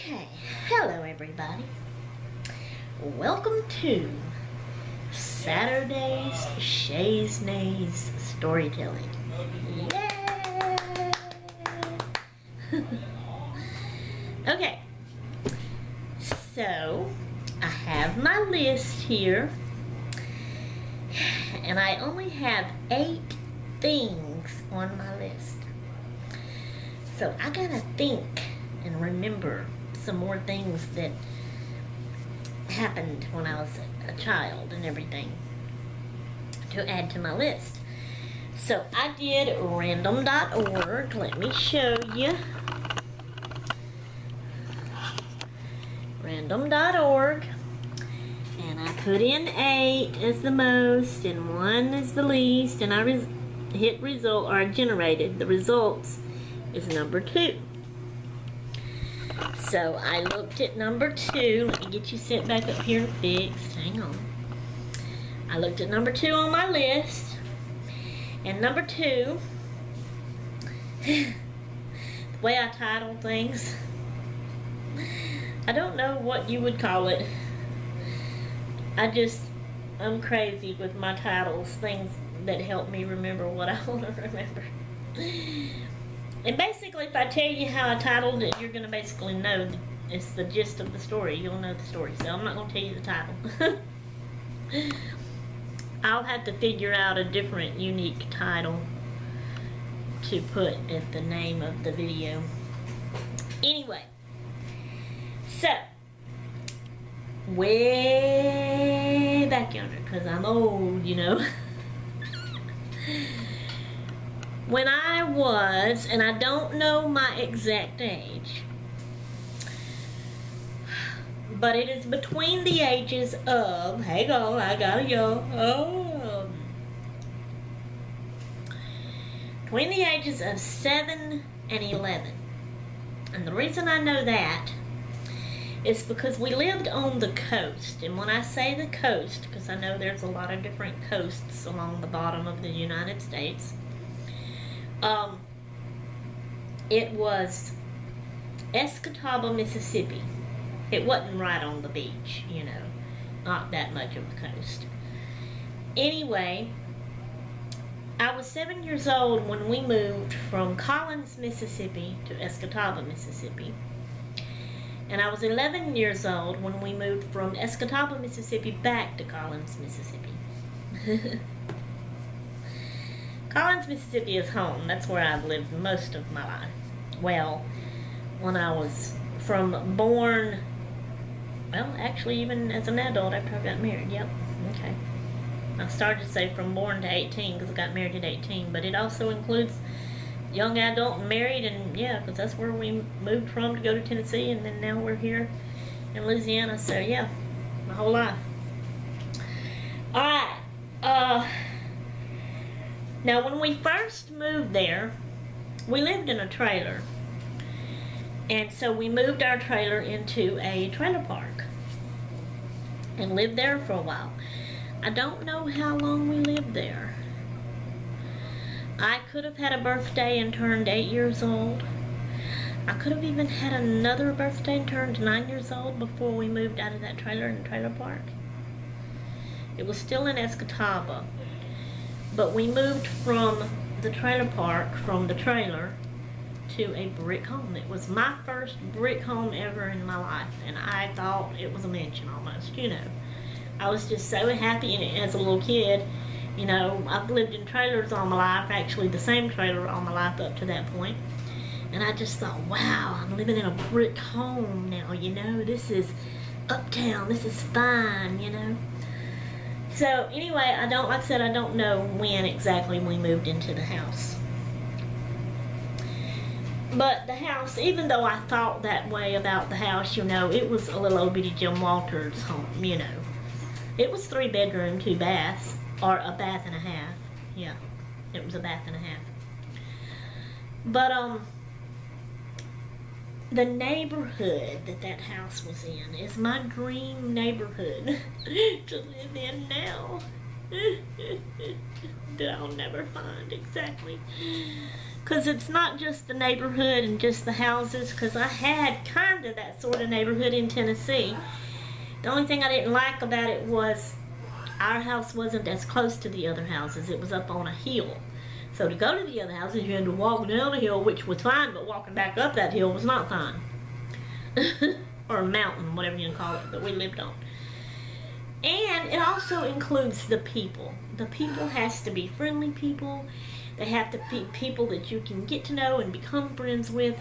Okay, hello everybody. Welcome to Saturday's Shays Nays Storytelling. Yay! Okay, so I have my list here, and I only have 8 things on my list. So I gotta think and remember some more things that happened when I was a child and everything to add to my list. So I did random.org. Let me show you. Random.org. And I put in 8 as the most and 1 as the least, and I hit result, or I generated the results is number 2. So I looked at number 2. Let me get you set back up here and fixed. Hang on. I looked at number 2 on my list. And number 2, the way I title things, I don't know what you would call it. I'm crazy with my titles, things that help me remember what I want to remember. And basically, if I tell you how I titled it, you're going to basically know it's the gist of the story. You'll know the story. So I'm not going to tell you the title. I'll have to figure out a different, unique title to put at the name of the video. Anyway, so way back yonder, because I'm old, you know. When I was, and I don't know my exact age, but it is between the ages of, hang on, I gotta go, between the ages of 7 and 11. And the reason I know that is because we lived on the coast. And when I say the coast, because I know there's a lot of different coasts along the bottom of the United States, it was Escatawba, Mississippi. It wasn't right on the beach, you know, not that much of the coast. Anyway, I was 7 years old when we moved from Collins, Mississippi to Escatawba, Mississippi. And I was 11 years old when we moved from Escatawba, Mississippi back to Collins, Mississippi. Collins, Mississippi is home. That's where I've lived most of my life. Well, when I was actually even as an adult after I got married. Yep, okay. I started to say from born to 18 because I got married at 18, but it also includes young adult and married, and yeah, because that's where we moved from to go to Tennessee, and then now we're here in Louisiana, so yeah, my whole life. Alright, now when we first moved there, we lived in a trailer, and so we moved our trailer into a trailer park and lived there for a while. I don't know how long we lived there. I could have had a birthday and turned 8 years old. I could have even had another birthday and turned 9 years old before we moved out of that trailer in the trailer park. It was still in Escatawba, but we moved from the trailer park, from the trailer, to a brick home. It was my first brick home ever in my life, and I thought it was a mansion almost, you know. I was just so happy in it as a little kid. You know, I've lived in trailers all my life, actually the same trailer all my life up to that point. And I just thought, wow, I'm living in a brick home now, you know. This is uptown, this is fine, you know. So anyway, like I said, I don't know when exactly we moved into the house. But the house, even though I thought that way about the house, you know, it was a little old bitty Jim Walters home, you know. It was 3 bedroom, 2 baths, or a bath and a half. Yeah, it was a bath and a half. But, the neighborhood that house was in is my dream neighborhood to live in now. That I'll never find exactly. Because it's not just the neighborhood and just the houses, because I had kind of that sort of neighborhood in Tennessee. The only thing I didn't like about it was our house wasn't as close to the other houses. It was up on a hill. So to go to the other houses, you had to walk down the hill, which was fine, but walking back up that hill was not fine. Or a mountain, whatever you call it, that we lived on. And it also includes the people. The people has to be friendly people. They have to be people that you can get to know and become friends with,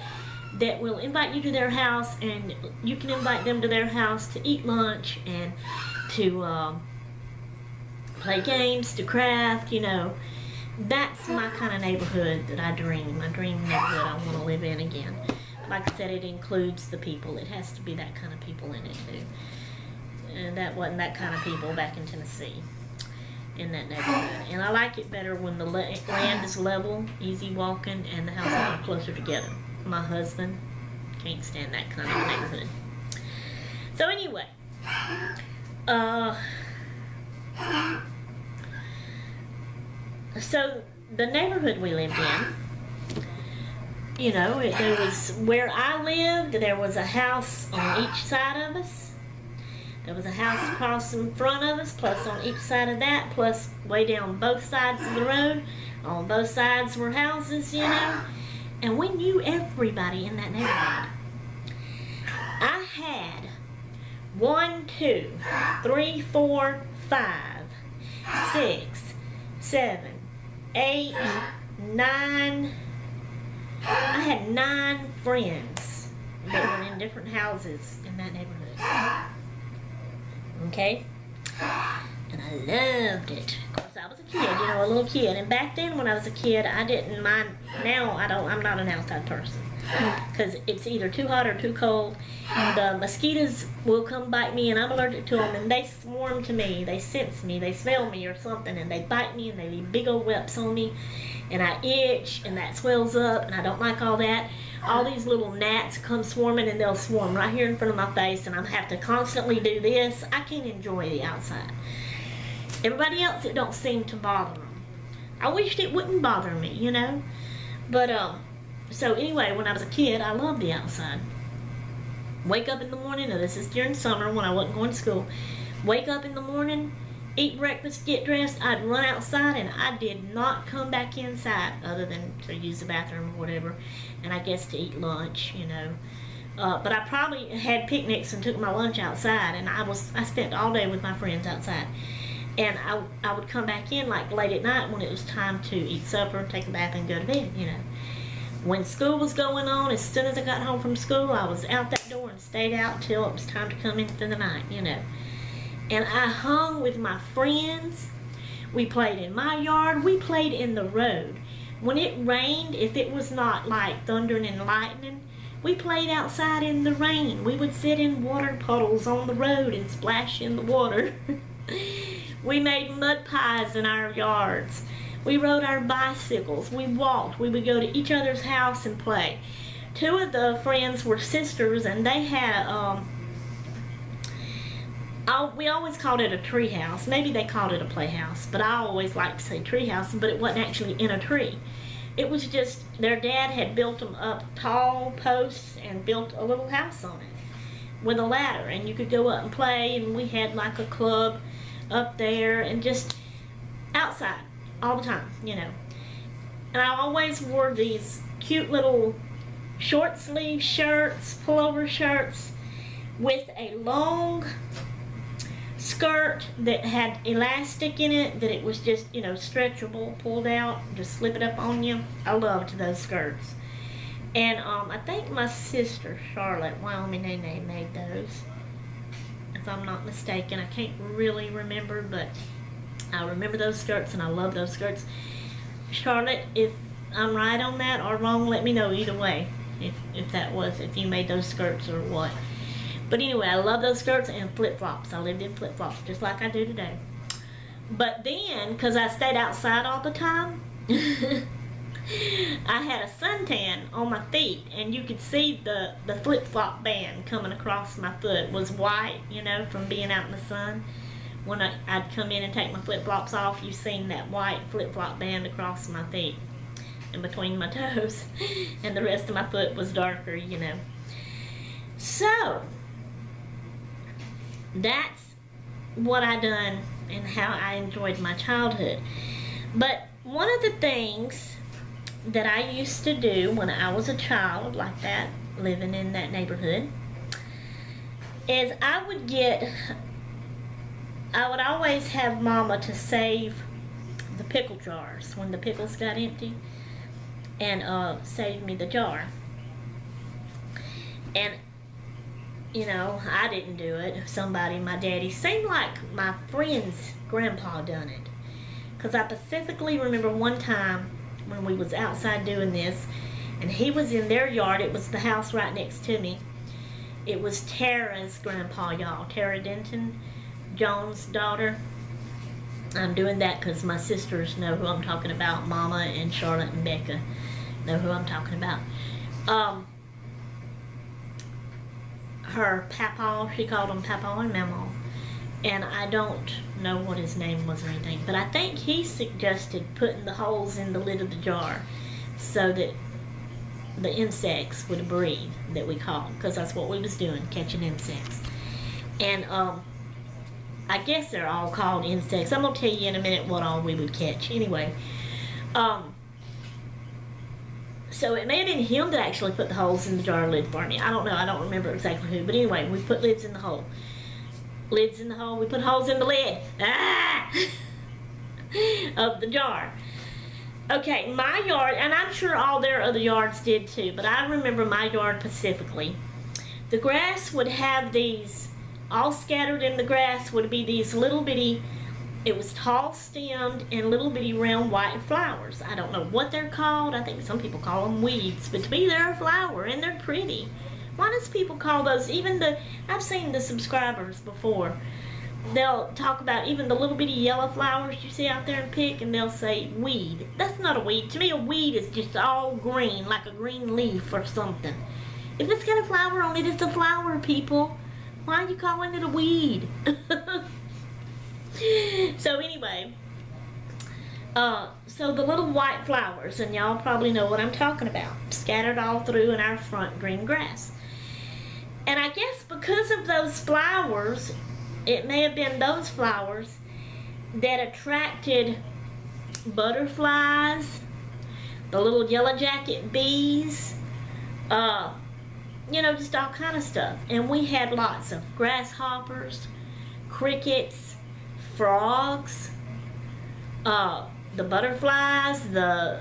that will invite you to their house, and you can invite them to their house to eat lunch and to play games, to craft, you know. That's my kind of neighborhood that I dream. My dream neighborhood I want to live in again. Like I said, it includes the people. It has to be that kind of people in it too. And that wasn't that kind of people back in Tennessee, in that neighborhood. And I like it better when the land is level, easy walking, and the houses are closer together. My husband can't stand that kind of neighborhood. So anyway, so the neighborhood we lived in, you know, there was, where I lived, there was a house on each side of us. There was a house across in front of us, plus on each side of that, plus way down both sides of the road. On both sides were houses, you know. And we knew everybody in that neighborhood. I had 1, 2, 3, 4, 5, 6, 7, 8, 9. I had 9 friends that were in different houses in that neighborhood. Okay? And I loved it. Of course, I was a kid, you know, a little kid. And back then, when I was a kid, I didn't mind. Now, I'm not an outside person. Because it's either too hot or too cold. The mosquitoes will come bite me, and I'm allergic to them. And they swarm to me. They sense me. They smell me or something. And they bite me, and they leave big old whelps on me. And I itch, and that swells up. And I don't like all that. All these little gnats come swarming, and they'll swarm right here in front of my face, and I have to constantly do this. I can't enjoy the outside. Everybody else, it don't seem to bother them. I wished it wouldn't bother me, you know. But so anyway, when I was a kid, I loved the outside. Wake up in the morning, now this is during summer when I wasn't going to school. Wake up in the morning, eat breakfast, get dressed, I'd run outside, and I did not come back inside other than to use the bathroom or whatever, and I guess to eat lunch, you know. But I probably had picnics and took my lunch outside, and I spent all day with my friends outside. And I would come back in like late at night when it was time to eat supper, take a bath, and go to bed, you know. When school was going on, as soon as I got home from school, I was out that door and stayed out till it was time to come in for the night, you know. And I hung with my friends. We played in my yard. We played in the road. When it rained, if it was not like thundering and lightning, we played outside in the rain. We would sit in water puddles on the road and splash in the water. We made mud pies in our yards. We rode our bicycles. We walked. We would go to each other's house and play. 2 of the friends were sisters, and they had we always called it a tree house. Maybe they called it a playhouse, but I always liked to say tree house, but it wasn't actually in a tree. It was just their dad had built them up tall posts and built a little house on it with a ladder, and you could go up and play, and we had like a club up there and just outside all the time, you know. And I always wore these cute little short sleeve shirts, pullover shirts with a long skirt that had elastic in it, that it was just, you know, stretchable, pulled out, just slip it up on you. I loved those skirts. And I think my sister Charlotte, Wyoming Nene, made those, if I'm not mistaken. I can't really remember, but I remember those skirts, and I love those skirts. Charlotte, if I'm right on that or wrong, let me know either way, if you made those skirts or what. But anyway, I love those skirts and flip-flops. I lived in flip-flops just like I do today. But then, because I stayed outside all the time, I had a suntan on my feet, and you could see the flip-flop band coming across my foot. It was white, you know, from being out in the sun. When I'd come in and take my flip-flops off, you seen that white flip-flop band across my feet. in between my toes, and the rest of my foot was darker, you know. So, that's what I done and how I enjoyed my childhood. But one of the things that I used to do when I was a child like that, living in that neighborhood, is I would always have Mama to save the pickle jars when the pickles got empty, and save me the jar. And you know, I didn't do it. Somebody, my daddy, seemed like my friend's grandpa done it. Because I specifically remember one time when we was outside doing this, and he was in their yard. It was the house right next to me. It was Tara's grandpa, y'all. Tara Denton, Jones' daughter. I'm doing that because my sisters know who I'm talking about. Mama and Charlotte and Becca know who I'm talking about. Her papa, she called him Papa and Mama, and I don't know what his name was or anything, but I think he suggested putting the holes in the lid of the jar so that the insects would breathe, that we called, because that's what we was doing, catching insects. And I guess they're all called insects. I'm gonna tell you in a minute what all we would catch. Anyway, so it may have been him that actually put the holes in the jar lid for me. I don't know. I don't remember exactly who. But anyway, we put lids in the hole. Lids in the hole. We put holes in the lid. Of the jar. Okay, my yard, and I'm sure all their other yards did too, but I remember my yard specifically. The grass would have these, all scattered in the grass would be these little bitty, it was tall stemmed and little bitty round white flowers. I don't know what they're called. I think some people call them weeds, but to me they're a flower and they're pretty. Why does people call those, I've seen the subscribers before, they'll talk about even the little bitty yellow flowers you see out there and pick, and they'll say weed. That's not a weed. To me, a weed is just all green, like a green leaf or something. If it's got a flower on it, it's a flower, people. Why are you calling it a weed? So anyway, so the little white flowers, and y'all probably know what I'm talking about, scattered all through in our front green grass. And I guess because of those flowers, it may have been those flowers that attracted butterflies, the little yellow jacket bees, you know, just all kind of stuff. And we had lots of grasshoppers, crickets, frogs, the butterflies, the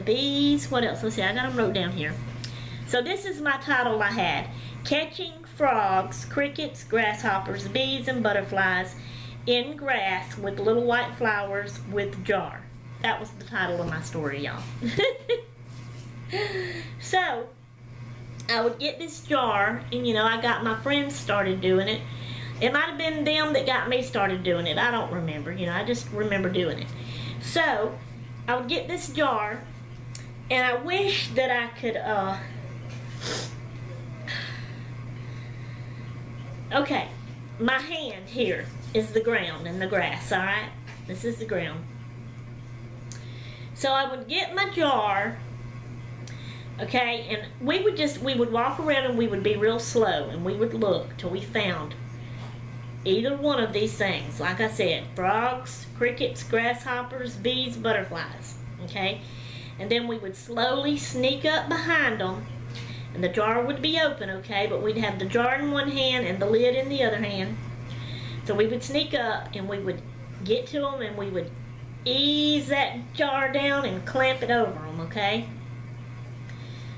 bees. What else? Let's see, I got them wrote down here. So this is my title I had: Catching Frogs, Crickets, Grasshoppers, Bees, and Butterflies in Grass with Little White Flowers with Jar. That was the title of my story, y'all. So I would get this jar, and you know, I got my friends started doing it. It might have been them that got me started doing it. I don't remember. You know, I just remember doing it. So I would get this jar, and I wish that I could, okay, my hand here is the ground and the grass, alright? This is the ground. So I would get my jar, okay, and we would walk around and we would be real slow, and we would look till we found either one of these things. Like I said, frogs, crickets, grasshoppers, bees, butterflies, okay? And then we would slowly sneak up behind them, and the jar would be open, okay? But we'd have the jar in one hand and the lid in the other hand. So we would sneak up, and we would get to them, and we would ease that jar down and clamp it over them, okay?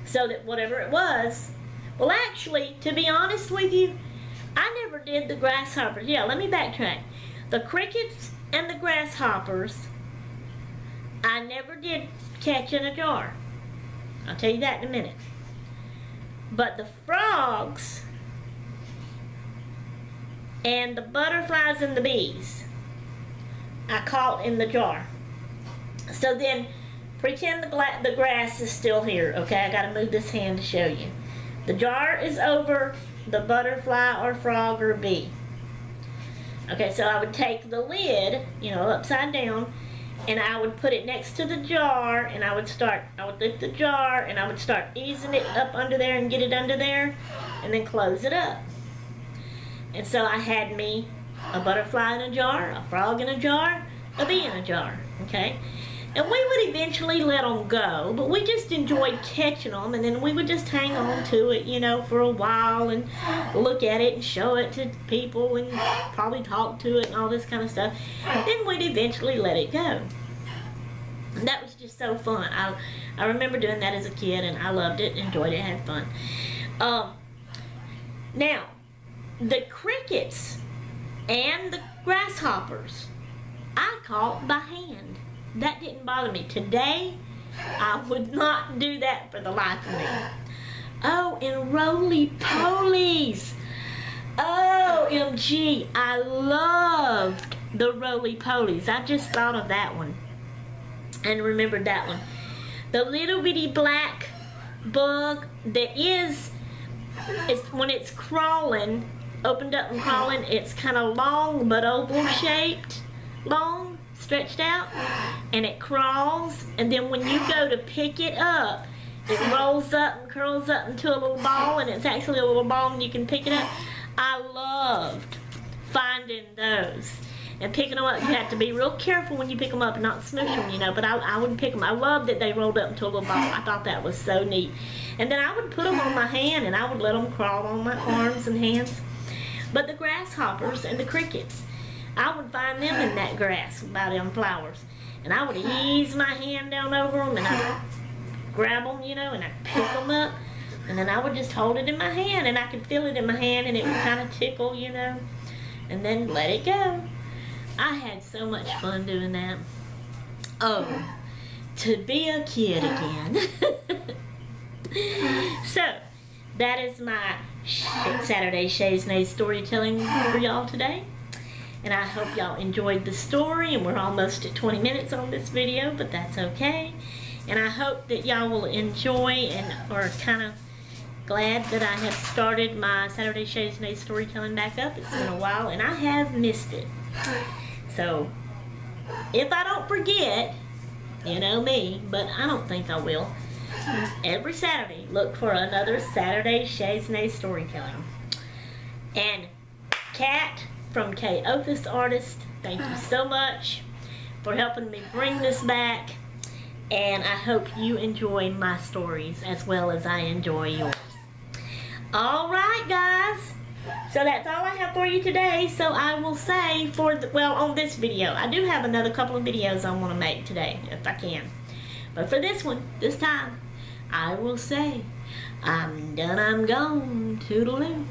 So that whatever it was, well, actually, to be honest with you, I never did the grasshoppers. Yeah, let me backtrack. The crickets and the grasshoppers, I never did catch in a jar. I'll tell you that in a minute. But the frogs and the butterflies and the bees, I caught in the jar. So then, pretend the grass is still here, okay? I gotta move this hand to show you. The jar is over the butterfly or frog or bee. Okay, so I would take the lid, you know, upside down, and I would put it next to the jar, and I would lift the jar, and I would start easing it up under there and get it under there, and then close it up. And so I had me a butterfly in a jar, a frog in a jar, a bee in a jar, okay? And we would eventually let them go, but we just enjoyed catching them, and then we would just hang on to it, you know, for a while and look at it and show it to people and probably talk to it and all this kind of stuff. Then we'd eventually let it go. And that was just so fun. I remember doing that as a kid, and I loved it, enjoyed it, had fun. Now, the crickets and the grasshoppers, I caught by hand. That didn't bother me. Today, I would not do that for the life of me. Oh, and roly-polies. OMG, I loved the roly-polies. I just thought of that one and remembered that one. The little bitty black bug that is, when it's crawling, opened up and crawling, it's kind of long but oval shaped, long, stretched out, and it crawls, and then when you go to pick it up, it rolls up and curls up into a little ball, and it's actually a little ball and you can pick it up. I loved finding those and picking them up. You have to be real careful when you pick them up and not smoosh them, you know, but I would pick them. I loved that they rolled up into a little ball. I thought that was so neat. And then I would put them on my hand, and I would let them crawl on my arms and hands. But the grasshoppers and the crickets, I would find them in that grass by them flowers, and I would ease my hand down over them, and I'd grab them, you know, and I'd pick them up, and then I would just hold it in my hand, and I could feel it in my hand, and it would kind of tickle, you know, and then let it go. I had so much fun doing that. Oh, to be a kid again. So, that is my Saturday Shays Nays storytelling for y'all today. And I hope y'all enjoyed the story, and we're almost at 20 minutes on this video, but that's okay. And I hope that y'all will enjoy and are kind of glad that I have started my Saturday Shays Nays storytelling back up. It's been a while, and I have missed it. So, if I don't forget, you know me, but I don't think I will, every Saturday, look for another Saturday Shays Nays storytelling. And Kat from K. Othis Artist, thank you so much for helping me bring this back, and I hope you enjoy my stories as well as I enjoy yours. Alright guys, so that's all I have for you today. So I will say on this video, I do have another couple of videos I want to make today if I can, but for this one, this time, I will say I'm done, I'm gone, toodaloo.